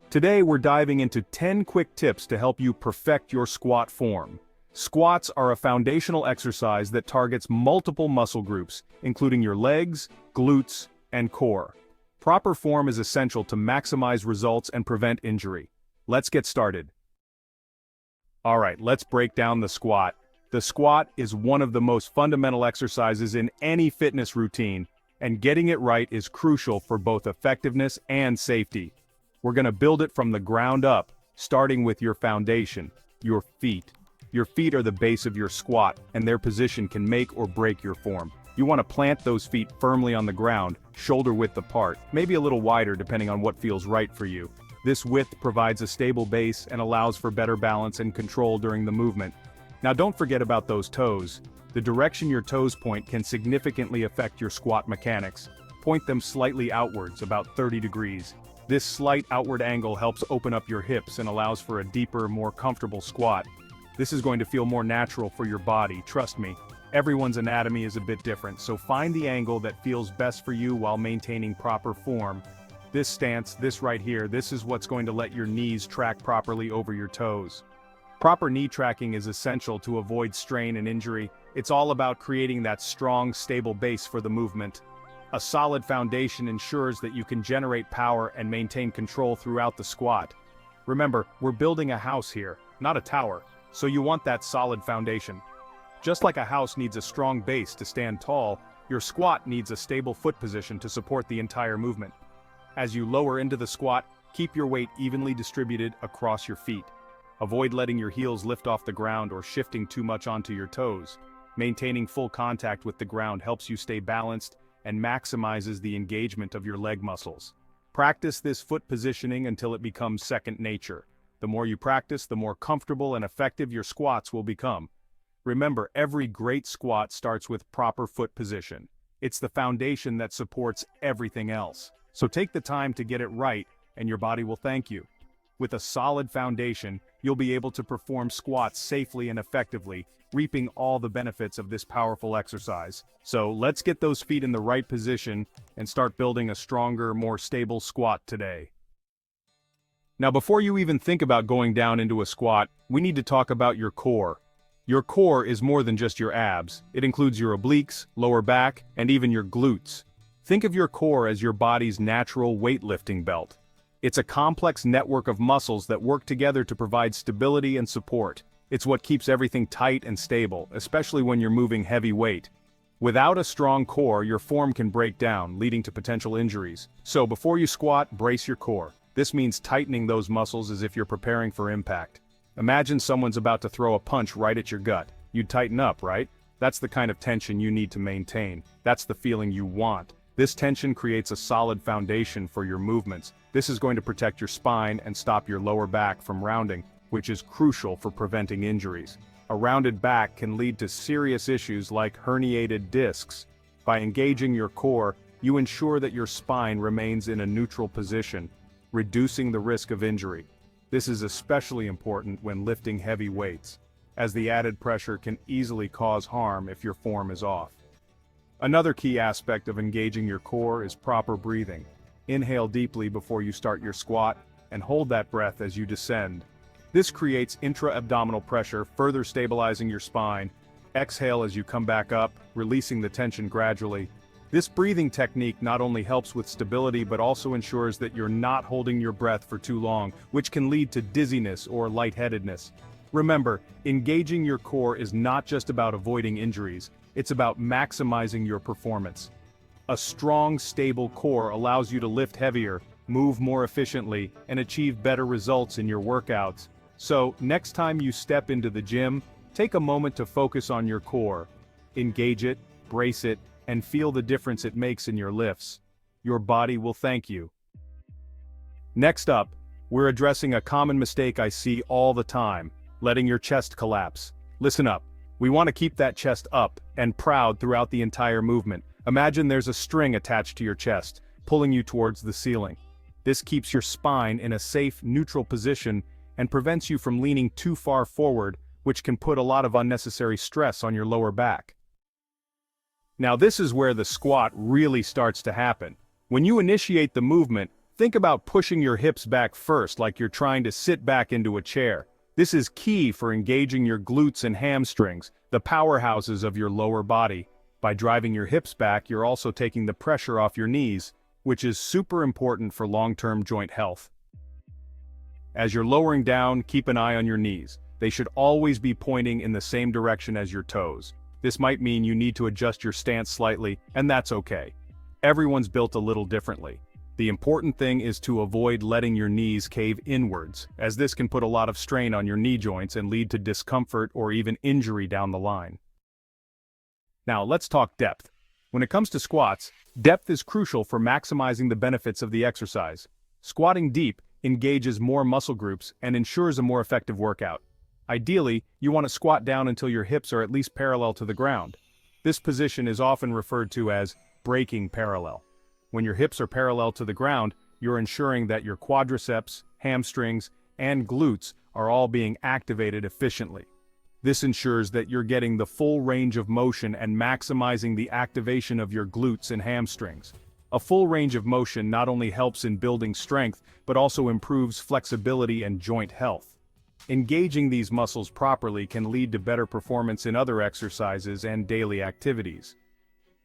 Today we're diving into 10 quick tips to help you perfect your squat form. Squats are a foundational exercise that targets multiple muscle groups, including your legs, glutes, and core. Proper form is essential to maximize results and prevent injury. Let's get started. Alright, let's break down the squat. The squat is one of the most fundamental exercises in any fitness routine, and getting it right is crucial for both effectiveness and safety. We're going to build it from the ground up, starting with your foundation, your feet. Your feet are the base of your squat, and their position can make or break your form. You want to plant those feet firmly on the ground, shoulder width apart, maybe a little wider depending on what feels right for you. This width provides a stable base and allows for better balance and control during the movement. Now don't forget about those toes. The direction your toes point can significantly affect your squat mechanics. Point them slightly outwards, about 30 degrees. This slight outward angle helps open up your hips and allows for a deeper, more comfortable squat. This is going to feel more natural for your body, trust me. Everyone's anatomy is a bit different, so find the angle that feels best for you while maintaining proper form. This stance, this right here, this is what's going to let your knees track properly over your toes. Proper knee tracking is essential to avoid strain and injury. It's all about creating that strong, stable base for the movement. A solid foundation ensures that you can generate power and maintain control throughout the squat. Remember, we're building a house here, not a tower, so you want that solid foundation. Just like a house needs a strong base to stand tall, your squat needs a stable foot position to support the entire movement. As you lower into the squat, keep your weight evenly distributed across your feet. Avoid letting your heels lift off the ground or shifting too much onto your toes. Maintaining full contact with the ground helps you stay balanced and maximizes the engagement of your leg muscles. Practice this foot positioning until it becomes second nature. The more you practice, the more comfortable and effective your squats will become. Remember, every great squat starts with proper foot position. It's the foundation that supports everything else. So take the time to get it right, and your body will thank you. With a solid foundation, you'll be able to perform squats safely and effectively, reaping all the benefits of this powerful exercise. So let's get those feet in the right position and start building a stronger, more stable squat today. Now before you even think about going down into a squat, we need to talk about your core. Your core is more than just your abs. It includes your obliques, lower back, and even your glutes. Think of your core as your body's natural weightlifting belt. It's a complex network of muscles that work together to provide stability and support. It's what keeps everything tight and stable, especially when you're moving heavy weight. Without a strong core, your form can break down, leading to potential injuries. So before you squat, brace your core. This means tightening those muscles as if you're preparing for impact. Imagine someone's about to throw a punch right at your gut. You'd tighten up, right? That's the kind of tension you need to maintain. That's the feeling you want. This tension creates a solid foundation for your movements. This is going to protect your spine and stop your lower back from rounding, which is crucial for preventing injuries. A rounded back can lead to serious issues like herniated discs. By engaging your core, you ensure that your spine remains in a neutral position, reducing the risk of injury. This is especially important when lifting heavy weights, as the added pressure can easily cause harm if your form is off. Another key aspect of engaging your core is proper breathing. Inhale deeply before you start your squat, and hold that breath as you descend. This creates intra-abdominal pressure, further stabilizing your spine. Exhale as you come back up, releasing the tension gradually. This breathing technique not only helps with stability but also ensures that you're not holding your breath for too long, which can lead to dizziness or lightheadedness. Remember, engaging your core is not just about avoiding injuries, it's about maximizing your performance. A strong, stable core allows you to lift heavier, move more efficiently, and achieve better results in your workouts. So, next time you step into the gym, take a moment to focus on your core. Engage it, brace it, and feel the difference it makes in your lifts. Your body will thank you. Next up, we're addressing a common mistake I see all the time: letting your chest collapse. Listen up. We want to keep that chest up and proud throughout the entire movement. Imagine there's a string attached to your chest, pulling you towards the ceiling. This keeps your spine in a safe, neutral position and prevents you from leaning too far forward, which can put a lot of unnecessary stress on your lower back. Now this is where the squat really starts to happen. When you initiate the movement, Think about pushing your hips back first like you're trying to sit back into a chair. This is key for engaging your glutes and hamstrings, the powerhouses of your lower body. By driving your hips back, you're also taking the pressure off your knees, which is super important for long-term joint health. As you're lowering down, keep an eye on your knees. They should always be pointing in the same direction as your toes. This might mean you need to adjust your stance slightly, and that's okay. Everyone's built a little differently. The important thing is to avoid letting your knees cave inwards, as this can put a lot of strain on your knee joints and lead to discomfort or even injury down the line. Now let's talk depth. When it comes to squats, depth is crucial for maximizing the benefits of the exercise. Squatting deep engages more muscle groups and ensures a more effective workout. Ideally, you want to squat down until your hips are at least parallel to the ground. This position is often referred to as breaking parallel. When your hips are parallel to the ground, you're ensuring that your quadriceps, hamstrings, and glutes are all being activated efficiently. This ensures that you're getting the full range of motion and maximizing the activation of your glutes and hamstrings. A full range of motion not only helps in building strength, but also improves flexibility and joint health. Engaging these muscles properly can lead to better performance in other exercises and daily activities.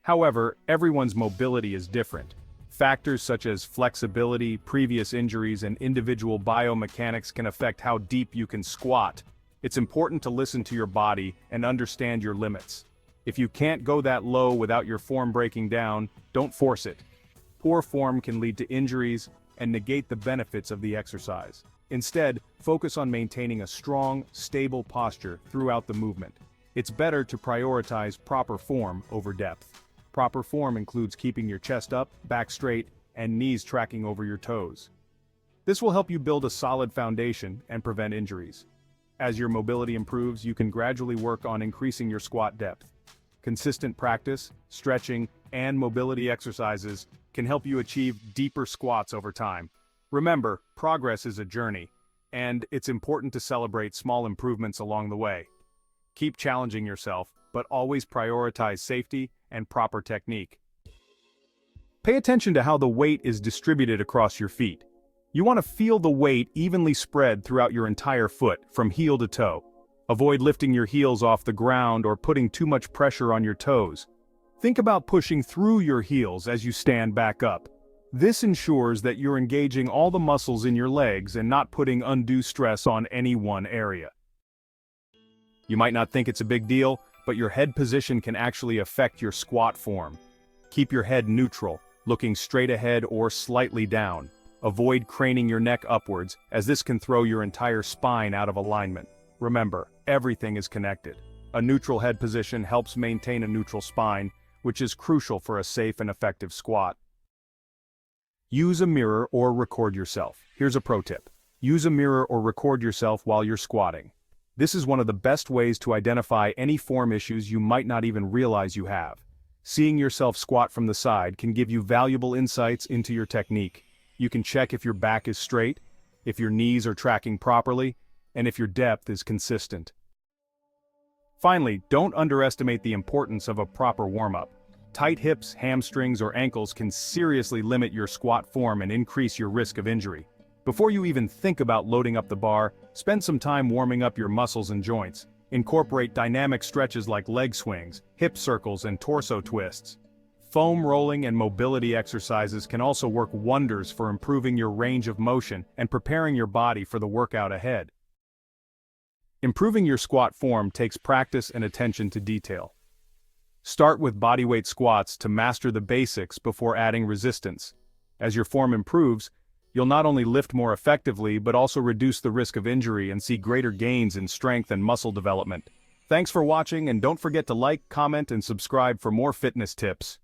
However, everyone's mobility is different. Factors such as flexibility, previous injuries, and individual biomechanics can affect how deep you can squat. It's important to listen to your body and understand your limits. If you can't go that low without your form breaking down, don't force it. Poor form can lead to injuries and negate the benefits of the exercise. Instead, focus on maintaining a strong, stable posture throughout the movement. It's better to prioritize proper form over depth. Proper form includes keeping your chest up, back straight, and knees tracking over your toes. This will help you build a solid foundation and prevent injuries. As your mobility improves, you can gradually work on increasing your squat depth. Consistent practice, stretching, and mobility exercises can help you achieve deeper squats over time. Remember, progress is a journey, and it's important to celebrate small improvements along the way. Keep challenging yourself, but always prioritize safety and proper technique. Pay attention to how the weight is distributed across your feet. You want to feel the weight evenly spread throughout your entire foot, from heel to toe. Avoid lifting your heels off the ground or putting too much pressure on your toes. Think about pushing through your heels as you stand back up. This ensures that you're engaging all the muscles in your legs and not putting undue stress on any one area. You might not think it's a big deal, but your head position can actually affect your squat form. Keep your head neutral, looking straight ahead or slightly down. Avoid craning your neck upwards, as this can throw your entire spine out of alignment. Remember, everything is connected. A neutral head position helps maintain a neutral spine, which is crucial for a safe and effective squat. Use a mirror or record yourself. Here's a pro tip. Use a mirror or record yourself while you're squatting. This is one of the best ways to identify any form issues you might not even realize you have. Seeing yourself squat from the side can give you valuable insights into your technique. You can check if your back is straight, if your knees are tracking properly, and if your depth is consistent. Finally, don't underestimate the importance of a proper warm-up. Tight hips, hamstrings, or ankles can seriously limit your squat form and increase your risk of injury. Before you even think about loading up the bar, spend some time warming up your muscles and joints. Incorporate dynamic stretches like leg swings, hip circles, and torso twists. Foam rolling and mobility exercises can also work wonders for improving your range of motion and preparing your body for the workout ahead. Improving your squat form takes practice and attention to detail. Start with bodyweight squats to master the basics before adding resistance. As your form improves, you'll not only lift more effectively but also reduce the risk of injury and see greater gains in strength and muscle development. Thanks for watching, and don't forget to like, comment, and subscribe for more fitness tips.